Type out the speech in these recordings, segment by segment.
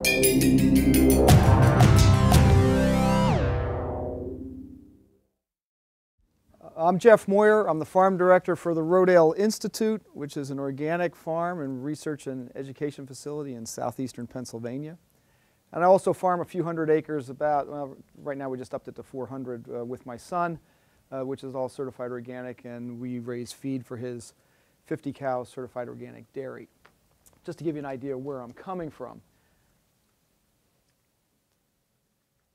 I'm Jeff Moyer. I'm the farm director for the Rodale Institute, which is an organic farm and research and education facility in southeastern Pennsylvania. And I also farm a few hundred acres, well, right now we just upped it to 400 with my son, which is all certified organic, and we raise feed for his 50 cow certified organic dairy. Just to give you an idea of where I'm coming from.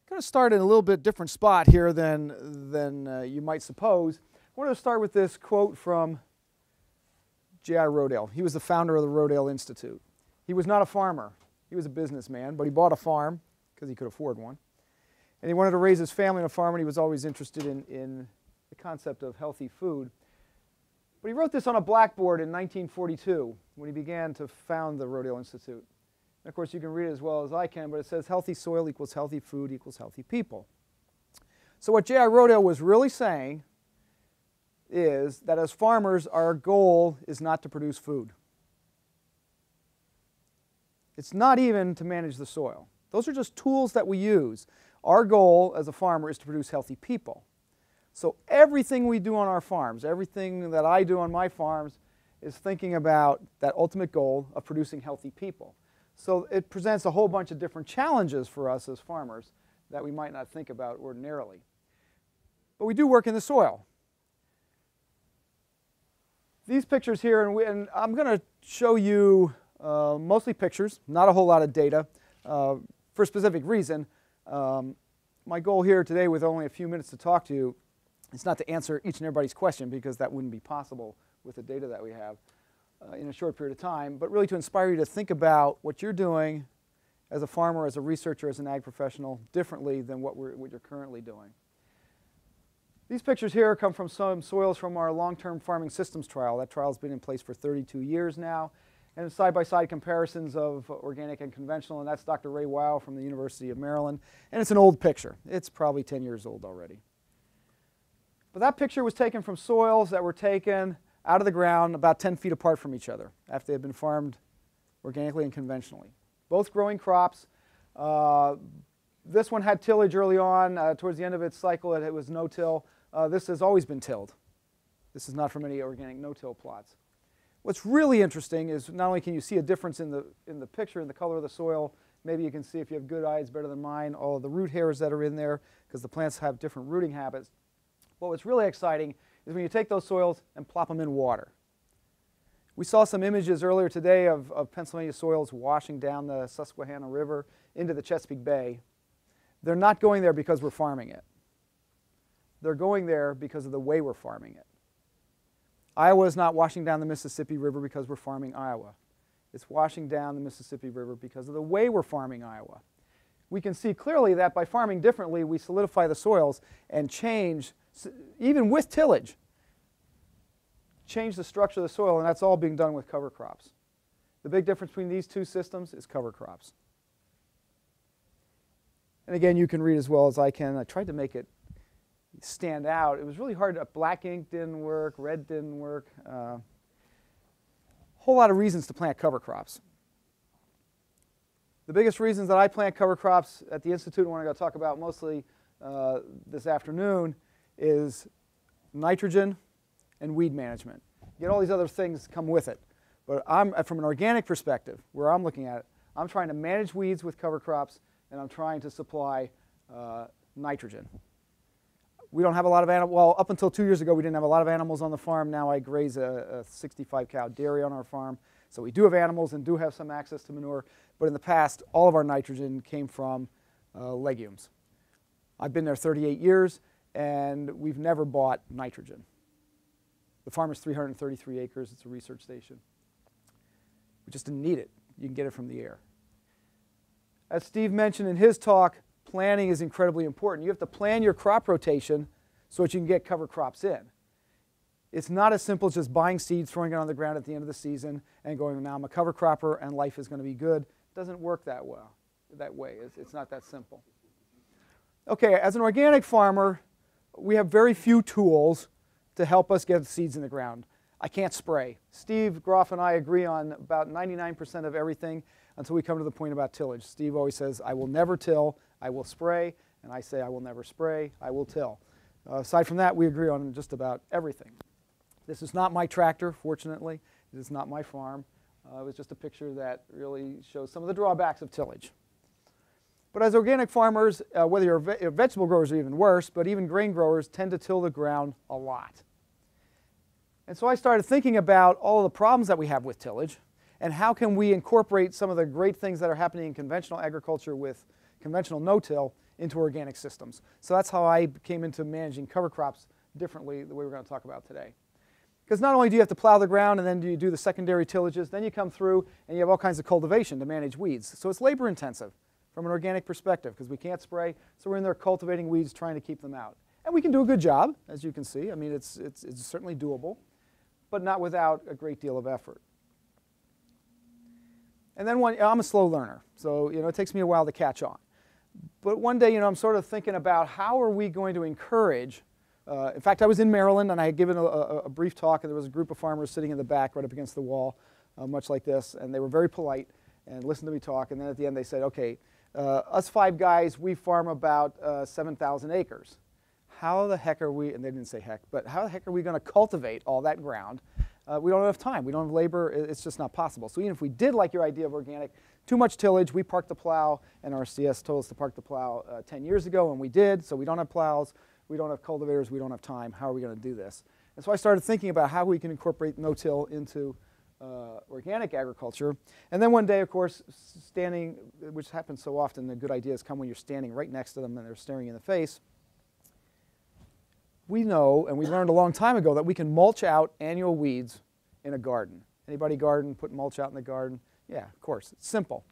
I'm going to start in a little bit different spot here than you might suppose. I wanted to start with this quote from J.I. Rodale. He was the founder of the Rodale Institute. He was not a farmer. He was a businessman, but he bought a farm because he could afford one. And he wanted to raise his family on a farm, and he was always interested in the concept of healthy food. But he wrote this on a blackboard in 1942 when he began to found the Rodale Institute. And of course, you can read it as well as I can, but it says healthy soil equals healthy food equals healthy people. So what J.I. Rodale was really saying is that as farmers, our goal is not to produce food. It's not even to manage the soil. Those are just tools that we use. Our goal as a farmer is to produce healthy people. So everything we do on our farms, everything that I do on my farms, is thinking about that ultimate goal of producing healthy people. So it presents a whole bunch of different challenges for us as farmers that we might not think about ordinarily. But we do work in the soil. These pictures here, and I'm going to show you mostly pictures, not a whole lot of data, for a specific reason. My goal here today, with only a few minutes to talk to you, is not to answer each and everybody's question, because that wouldn't be possible with the data that we have in a short period of time, but really to inspire you to think about what you're doing as a farmer, as a researcher, as an ag professional, differently than what you're currently doing. These pictures here come from some soils from our long-term farming systems trial. That trial has been in place for 32 years now, and side-by-side comparisons of organic and conventional, and that's Dr. Ray Weil from the University of Maryland, and it's an old picture. It's probably 10 years old already. But that picture was taken from soils that were taken out of the ground about 10 feet apart from each other after they had been farmed organically and conventionally. Both growing crops. This one had tillage early on. Towards the end of its cycle, it was no-till. This has always been tilled. This is not from any organic no-till plots. What's really interesting is not only can you see a difference in the picture, in the color of the soil, maybe you can see, if you have good eyes, better than mine, all of the root hairs that are in there, because the plants have different rooting habits. But what's really exciting is when you take those soils and plop them in water. We saw some images earlier today of Pennsylvania soils washing down the Susquehanna River into the Chesapeake Bay. They're not going there because we're farming it. They're going there because of the way we're farming it. Iowa is not washing down the Mississippi River because we're farming Iowa. It's washing down the Mississippi River because of the way we're farming Iowa. We can see clearly that by farming differently, we solidify the soils and change, even with tillage, change the structure of the soil, and that's all being done with cover crops. The big difference between these two systems is cover crops. And again, you can read as well as I can. I tried to make it stand out. It was really hard. Black ink didn't work, red didn't work. Whole lot of reasons to plant cover crops. The biggest reasons that I plant cover crops at the Institute, and what I'm going to talk about mostly this afternoon, is nitrogen and weed management. You get all these other things come with it. But from an organic perspective, where I'm looking at it, I'm trying to manage weeds with cover crops, and I'm trying to supply nitrogen. We don't have a lot of animals. Well, up until 2 years ago, we didn't have a lot of animals on the farm. Now I graze a 65 cow dairy on our farm. So we do have animals and do have some access to manure. But in the past, all of our nitrogen came from legumes. I've been there 38 years, and we've never bought nitrogen. The farm is 333 acres. It's a research station. We just didn't need it. You can get it from the air. As Steve mentioned in his talk, planning is incredibly important. You have to plan your crop rotation so that you can get cover crops in. It's not as simple as just buying seeds, throwing it on the ground at the end of the season, and going, now I'm a cover cropper and life is going to be good. It doesn't work that way. It's not that simple. Okay, as an organic farmer, we have very few tools to help us get seeds in the ground. I can't spray. Steve Groff and I agree on about 99% of everything. until we come to the point about tillage. Steve always says, I will never till, I will spray, and I say I will never spray, I will till. Aside from that, we agree on just about everything. This is not my tractor, fortunately. It is not my farm. It was just a picture that really shows some of the drawbacks of tillage. But as organic farmers, whether you're vegetable growers are even worse, but even grain growers tend to till the ground a lot. And so I started thinking about all of the problems that we have with tillage and how can we incorporate some of the great things that are happening in conventional agriculture with conventional no-till into organic systems. So that's how I came into managing cover crops differently, the way we're going to talk about today. Because not only do you have to plow the ground and then do you do the secondary tillages, then you come through and you have all kinds of cultivation to manage weeds. So it's labor intensive from an organic perspective because we can't spray, so we're in there cultivating weeds, trying to keep them out. And we can do a good job, as you can see. I mean, it's certainly doable, but not without a great deal of effort. And then I'm a slow learner, so it takes me a while to catch on. But one day, I'm sort of thinking about how are we going to encourage. In fact, I was in Maryland and I had given a brief talk, and there was a group of farmers sitting in the back right up against the wall, much like this, and they were very polite and listened to me talk. And then at the end they said, okay, us 5 guys, we farm about 7,000 acres. How the heck are we, and they didn't say heck, but how the heck are we going to cultivate all that ground? We don't have enough time. We don't have labor. It's just not possible. So even if we did like your idea of organic, too much tillage, we parked the plow, and our CS told us to park the plow 10 years ago, and we did. So we don't have plows, we don't have cultivators, we don't have time. How are we going to do this? And so I started thinking about how we can incorporate no-till into organic agriculture. And then one day, of course, standing, which happens so often, the good ideas come when you're standing right next to them and they're staring you in the face. We know, and we learned a long time ago, that we can mulch out annual weeds in a garden. Anybody garden, put mulch out in the garden? Yeah, of course, it's simple.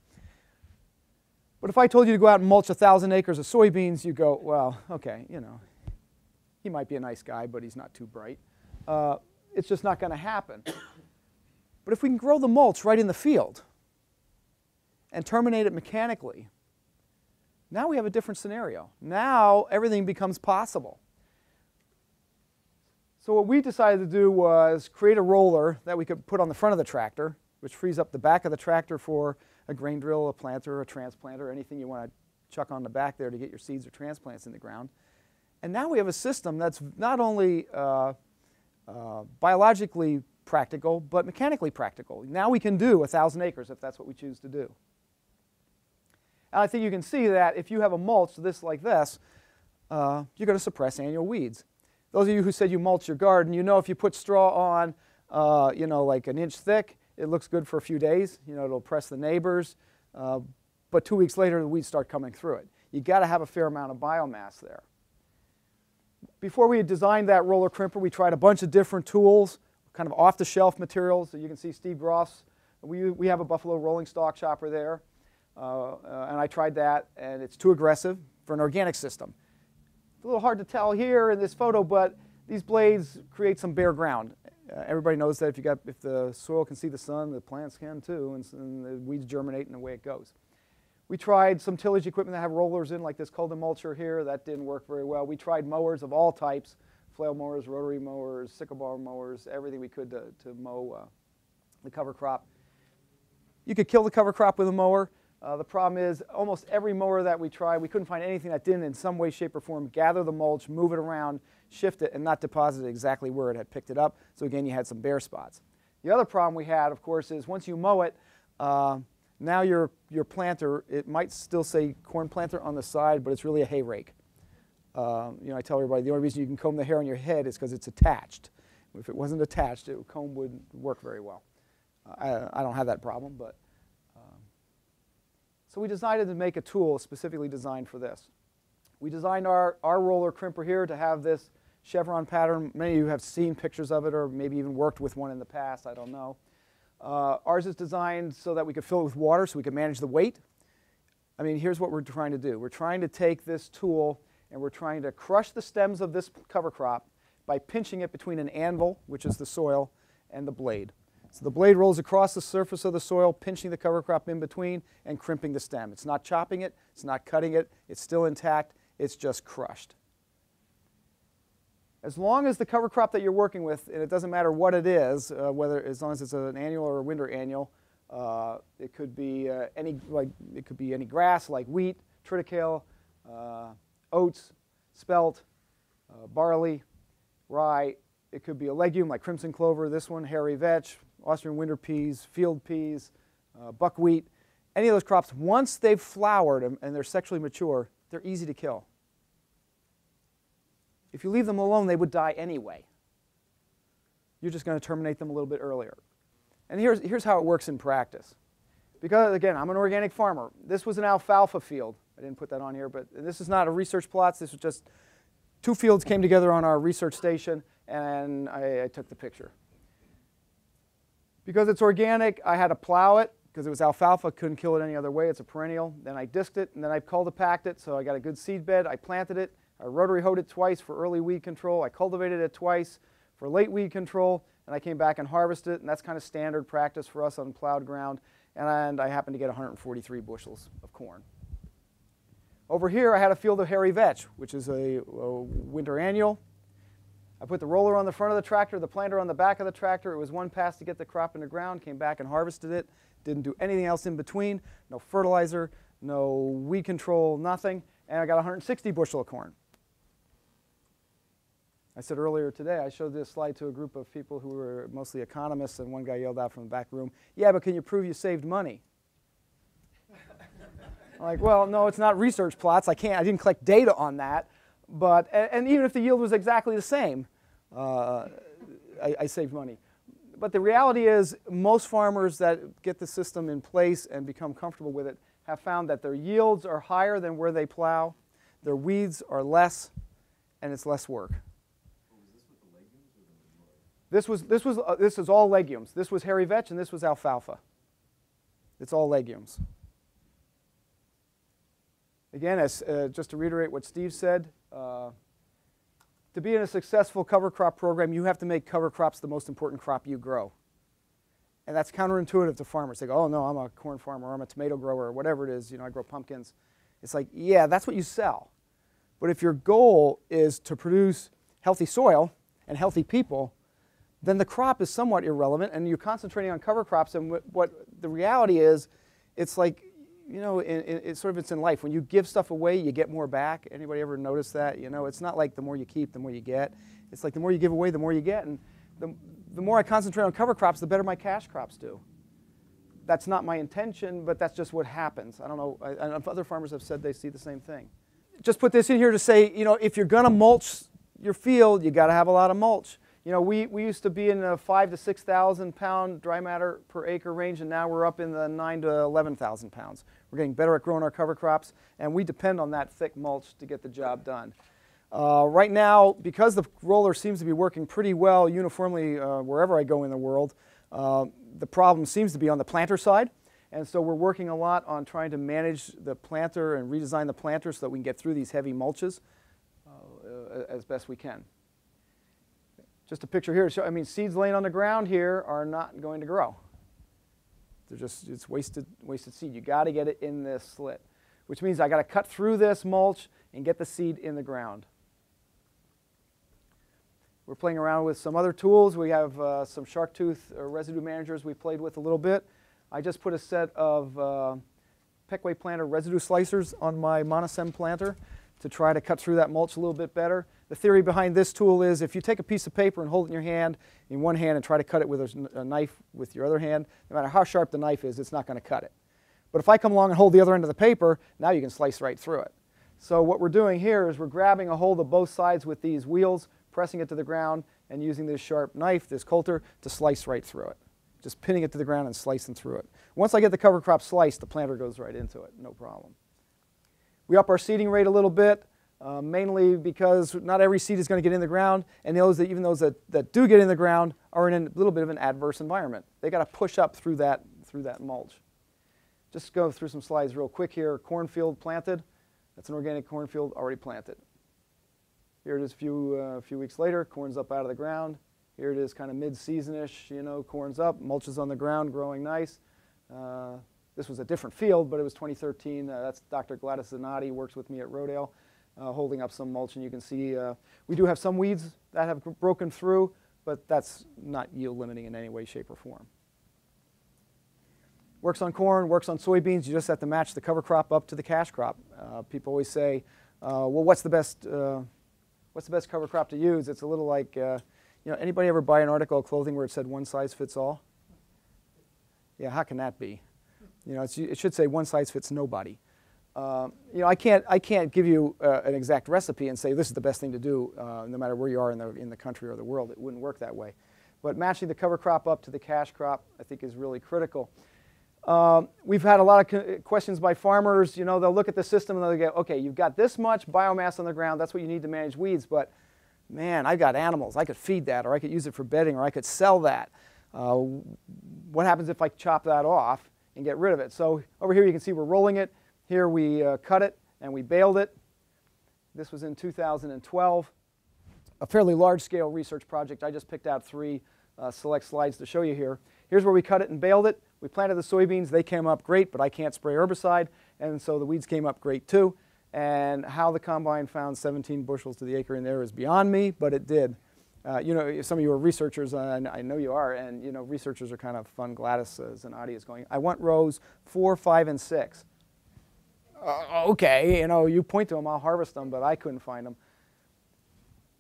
But if I told you to go out and mulch 1,000 acres of soybeans, you go, well, okay, he might be a nice guy, but he's not too bright. It's just not going to happen. But if we can grow the mulch right in the field and terminate it mechanically, now we have a different scenario. Now everything becomes possible. So what we decided to do was create a roller that we could put on the front of the tractor, which frees up the back of the tractor for a grain drill, a planter, a transplanter, anything you want to chuck on the back there to get your seeds or transplants in the ground. And now we have a system that's not only biologically practical, but mechanically practical. Now we can do 1,000 acres if that's what we choose to do. And I think you can see that if you have a mulch like this, you're going to suppress annual weeds. Those of you who said you mulch your garden, if you put straw on, like an inch thick, it looks good for a few days. It'll impress the neighbors, but 2 weeks later the weeds start coming through it. You got to have a fair amount of biomass there. Before we had designed that roller crimper, we tried a bunch of different tools, kind of off-the-shelf materials. So you can see Steve Groff's. We have a Buffalo rolling stock chopper there, and I tried that, and it's too aggressive for an organic system. It's a little hard to tell here in this photo, but these blades create some bare ground. Everybody knows that if the soil can see the sun, the plants can too, and the weeds germinate and away it goes. We tried some tillage equipment that have rollers in, like this Colden mulcher here. That didn't work very well. We tried mowers of all types, flail mowers, rotary mowers, sickle bar mowers, everything we could to mow the cover crop. You could kill the cover crop with a mower. The problem is almost every mower that we tried, we couldn't find anything that didn't in some way, shape, or form gather the mulch, move it around, shift it, and not deposit it exactly where it had picked it up. So again, you had some bare spots. The other problem we had, of course, is once you mow it, now your planter, it might still say corn planter on the side, but it's really a hay rake. I tell everybody the only reason you can comb the hair on your head is because it's attached. If it wasn't attached, the comb wouldn't work very well. I don't have that problem, but so we decided to make a tool specifically designed for this. We designed our roller crimper here to have this chevron pattern. Many of you have seen pictures of it or maybe even worked with one in the past, I don't know. Ours is designed so that we could fill it with water so we could manage the weight. I mean, here's what we're trying to do. We're trying to take this tool and we're trying to crush the stems of this cover crop by pinching it between an anvil, which is the soil, and the blade. So the blade rolls across the surface of the soil, pinching the cover crop in between and crimping the stem. It's not chopping it, it's not cutting it, it's still intact, it's just crushed. As long as the cover crop that you're working with, and it doesn't matter what it is, as long as it's an annual or a winter annual, It could be it could be any grass like wheat, triticale, oats, spelt, barley, rye. It could be a legume like crimson clover, this one, hairy vetch, Austrian winter peas, field peas, buckwheat. Any of those crops, once they've flowered and they're sexually mature, they're easy to kill. If you leave them alone, they would die anyway. You're just going to terminate them a little bit earlier. And here's how it works in practice. Because, again, I'm an organic farmer. This was an alfalfa field. I didn't put that on here, but this is not a research plot. This was just two fields came together on our research station, and I took the picture. Because it's organic, I had to plow it. Because it was alfalfa, couldn't kill it any other way. It's a perennial. Then I disked it, and then I cultipacked it, so I got a good seed bed. I planted it. I rotary hoed it twice for early weed control. I cultivated it twice for late weed control, and I came back and harvested it, and that's kind of standard practice for us on plowed ground. And I happened to get 143 bushels of corn. Over here, I had a field of hairy vetch, which is a winter annual. I put the roller on the front of the tractor, the planter on the back of the tractor. It was one pass to get the crop in the ground, came back and harvested it. Didn't do anything else in between, no fertilizer, no weed control, nothing, and I got 160 bushel of corn. I said earlier today, I showed this slide to a group of people who were mostly economists, and one guy yelled out from the back room, "Yeah, but can you prove you saved money?" I'm like, well, no, it's not research plots. I didn't collect data on that, but, and even if the yield was exactly the same, I saved money. But the reality is most farmers that get the system in place and become comfortable with it have found that their yields are higher than where they plow, their weeds are less, and it's less work. Was this with the legumes or the manure? This is all legumes. This was hairy vetch and this was alfalfa. It's all legumes. Again, just to reiterate what Steve said, to be in a successful cover crop program, you have to make cover crops the most important crop you grow. And that's counterintuitive to farmers. They go, oh no, I'm a corn farmer, or I'm a tomato grower, or whatever it is, I grow pumpkins. It's like, yeah, that's what you sell. But if your goal is to produce healthy soil and healthy people, then the crop is somewhat irrelevant, and you're concentrating on cover crops. And what the reality is, it's like, it's in life. When you give stuff away, you get more back. Anybody ever notice that? It's not like the more you keep, the more you get. It's like the more you give away, the more you get. And the more I concentrate on cover crops, the better my cash crops do. That's not my intention, but that's just what happens. I don't know. Other farmers have said they see the same thing. Just put this in here to say, if you're going to mulch your field, you got to have a lot of mulch. We used to be in the 5,000 to 6,000 pound dry matter per acre range, and now we're up in the 9,000 to 11,000 pounds. We're getting better at growing our cover crops, and we depend on that thick mulch to get the job done. Right now, because the roller seems to be working pretty well uniformly wherever I go in the world, the problem seems to be on the planter side. And so we're working a lot on trying to manage the planter and redesign the planter so that we can get through these heavy mulches as best we can. Just a picture here to show, seeds laying on the ground here are not going to grow. It's wasted seed. You got to get it in this slit, which means I got to cut through this mulch and get the seed in the ground. We're playing around with some other tools. We have some shark tooth residue managers we played with a little bit. I just put a set of Peckway planter residue slicers on my monosem planter to try to cut through that mulch a little bit better. The theory behind this tool is if you take a piece of paper and hold it in your hand, in one hand, and try to cut it with a knife with your other hand, no matter how sharp the knife is, it's not going to cut it. But if I come along and hold the other end of the paper, now you can slice right through it. So what we're doing here is we're grabbing a hold of both sides with these wheels, pressing it to the ground, and using this sharp knife, this coulter, to slice right through it. Just pinning it to the ground and slicing through it. Once I get the cover crop sliced, the planter goes right into it, no problem. We up our seeding rate a little bit. Mainly because not every seed is going to get in the ground, and even those that do get in the ground are in a little bit of an adverse environment. They got to push up through that mulch. Just go through some slides real quick here. Cornfield planted. That's an organic cornfield already planted. Here it is a few weeks later. Corn's up out of the ground. Here it is kind of mid-season-ish. Corn's up, mulch is on the ground, growing nice. This was a different field, but it was 2013. That's Dr. Gladys Zanotti, works with me at Rodale. Holding up some mulch, and you can see we do have some weeds that have broken through, but that's not yield limiting in any way, shape, or form. Works on corn, works on soybeans. You just have to match the cover crop up to the cash crop. People always say, well, what's the best cover crop to use? It's a little like, anybody ever buy an article of clothing where it said one size fits all? Yeah, how can that be? It should say one size fits nobody. I can't give you an exact recipe and say this is the best thing to do, no matter where you are in the country or the world. It wouldn't work that way. But matching the cover crop up to the cash crop, I think, is really critical. We've had a lot of questions by farmers. They'll look at the system and they'll go, okay, you've got this much biomass on the ground. That's what you need to manage weeds. But man, I've got animals. I could feed that, or I could use it for bedding, or I could sell that. What happens if I chop that off and get rid of it? So over here you can see we're rolling it. Here we cut it and we baled it. This was in 2012. A fairly large-scale research project. I just picked out 3 select slides to show you here. Here's where we cut it and baled it. We planted the soybeans. They came up great, but I can't spray herbicide, and so the weeds came up great too. And how the combine found 17 bushels to the acre in there is beyond me, but it did. Some of you are researchers, and I know you are, and researchers are kind of fun. Gladys Zanotti is going, I want rows 4, 5, and 6. Okay, you point to them, I'll harvest them, but I couldn't find them.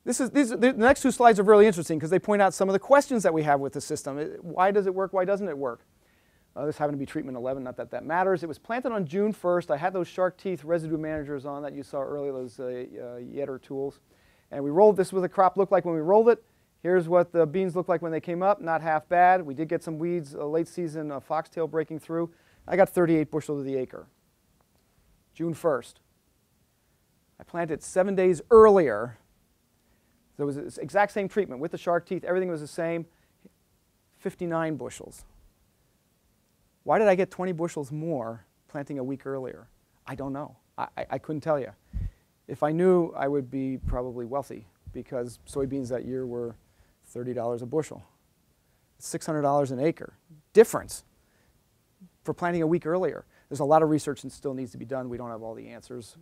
The next 2 slides are really interesting because they point out some of the questions that we have with the system. Why does it work? Why doesn't it work? This happened to be treatment 11, not that that matters. It was planted on June 1st. I had those shark teeth residue managers on that you saw earlier, those Yetter tools. And we rolled, this is what the crop looked like when we rolled it. Here's what the beans looked like when they came up, not half bad. We did get some weeds, late season foxtail breaking through. I got 38 bushels to the acre, June 1st. I planted 7 days earlier. There was the exact same treatment with the shark teeth. Everything was the same, 59 bushels. Why did I get 20 bushels more planting a week earlier? I don't know. I couldn't tell you. If I knew, I would be probably wealthy because soybeans that year were $30 a bushel. $600 an acre. Difference for planting a week earlier. There's a lot of research that still needs to be done. We don't have all the answers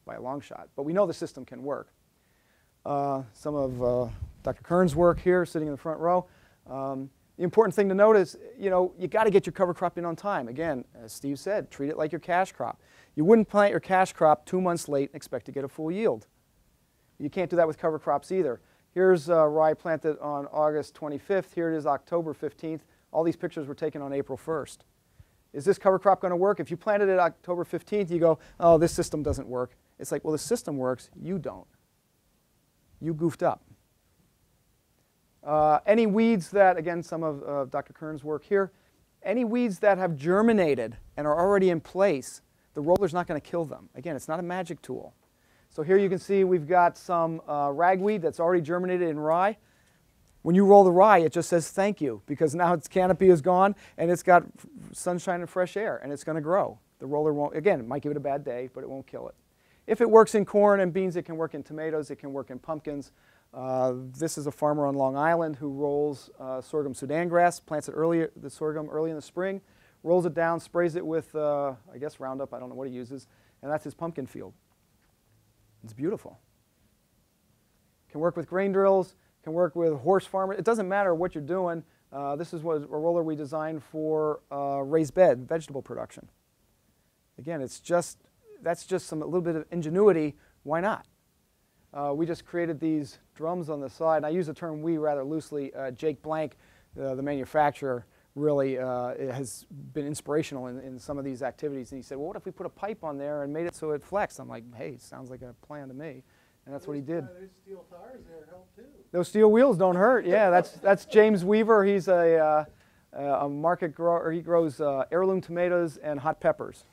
by a long shot, but we know the system can work. Some of Dr. Kern's work here, sitting in the front row. The important thing to note is, you got to get your cover crop in on time. Again, as Steve said, treat it like your cash crop. You wouldn't plant your cash crop 2 months late and expect to get a full yield. You can't do that with cover crops either. Here's rye planted on August 25th. Here it is October 15th. All these pictures were taken on April 1st. Is this cover crop going to work? If you planted it October 15th, you go, oh, this system doesn't work. It's like, well, the system works. You don't. You goofed up. Any weeds that, again, some of Dr. Kern's work here, any weeds that have germinated and are already in place, the roller's not going to kill them. Again, it's not a magic tool. So here you can see we've got some ragweed that's already germinated in rye. When you roll the rye, it just says thank you because now its canopy is gone and it's got sunshine and fresh air and it's going to grow. The roller won't, again, it might give it a bad day, but it won't kill it. If it works in corn and beans, it can work in tomatoes, it can work in pumpkins. This is a farmer on Long Island who rolls sorghum Sudan grass, plants it the sorghum early in the spring, rolls it down, sprays it with, I guess, Roundup, I don't know what he uses, and that's his pumpkin field. It's beautiful. Can work with grain drills, can work with horse farmers. It doesn't matter what you're doing. This is a roller we designed for raised bed vegetable production. Again, that's just a little bit of ingenuity. Why not? We just created these drums on the side. And I use the term we rather loosely. Jake Blank, the manufacturer, really has been inspirational in some of these activities. And he said, well, what if we put a pipe on there and made it so it flexed? I'm like, hey, sounds like a plan to me. And that's what he did. Those steel tires there help too. Those steel wheels don't hurt. Yeah, that's James Weaver. He's a market grower. He grows heirloom tomatoes and hot peppers.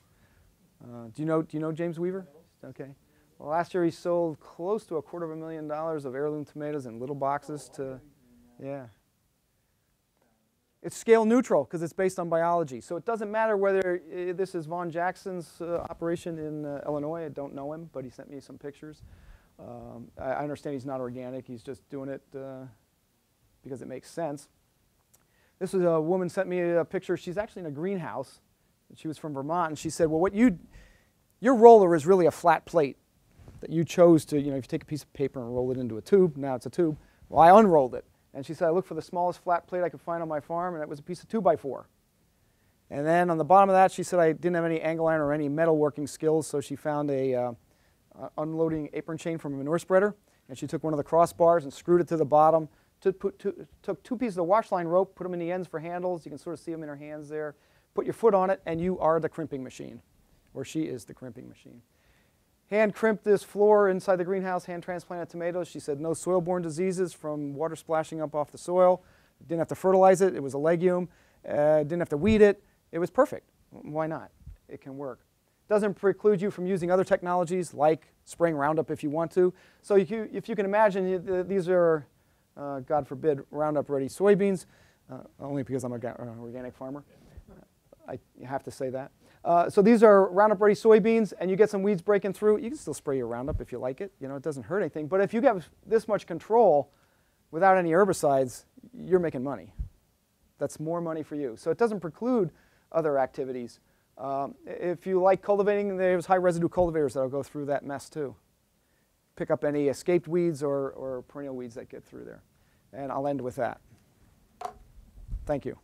Do you know James Weaver? Okay. Well, last year he sold close to $250,000 of heirloom tomatoes in little boxes to, yeah. It's scale neutral because it's based on biology. So it doesn't matter whether this is Vaughn Jackson's operation in Illinois. I don't know him, but he sent me some pictures. I understand he's not organic. He's just doing it because it makes sense. This was a woman sent me a picture. She's actually in a greenhouse. She was from Vermont, and she said, well, your roller is really a flat plate that you chose to, if you take a piece of paper and roll it into a tube, now it's a tube. Well, I unrolled it. And she said, I looked for the smallest flat plate I could find on my farm, and it was a piece of 2x4. And then on the bottom of that, she said I didn't have any angle iron or any metalworking skills, so she found a unloading apron chain from a manure spreader, and she took one of the crossbars and screwed it to the bottom. Took two pieces of wash line rope, put them in the ends for handles. You can sort of see them in her hands there. Put your foot on it, and you are the crimping machine, or she is the crimping machine. Hand crimped this floor inside the greenhouse, hand transplanted tomatoes. She said no soil-borne diseases from water splashing up off the soil. Didn't have to fertilize it. It was a legume. Didn't have to weed it. It was perfect. Why not? It can work. Doesn't preclude you from using other technologies like spraying Roundup if you want to. So if you can imagine, these are, God forbid, Roundup-ready soybeans, only because I'm an organic farmer. I have to say that. So these are Roundup-ready soybeans, and you get some weeds breaking through. You can still spray your Roundup if you like it. You know, it doesn't hurt anything. But if you get this much control without any herbicides, you're making money. That's more money for you. So it doesn't preclude other activities. If you like cultivating, there's high residue cultivators that'll go through that mess too. Pick up any escaped weeds or perennial weeds that get through there. And I'll end with that. Thank you.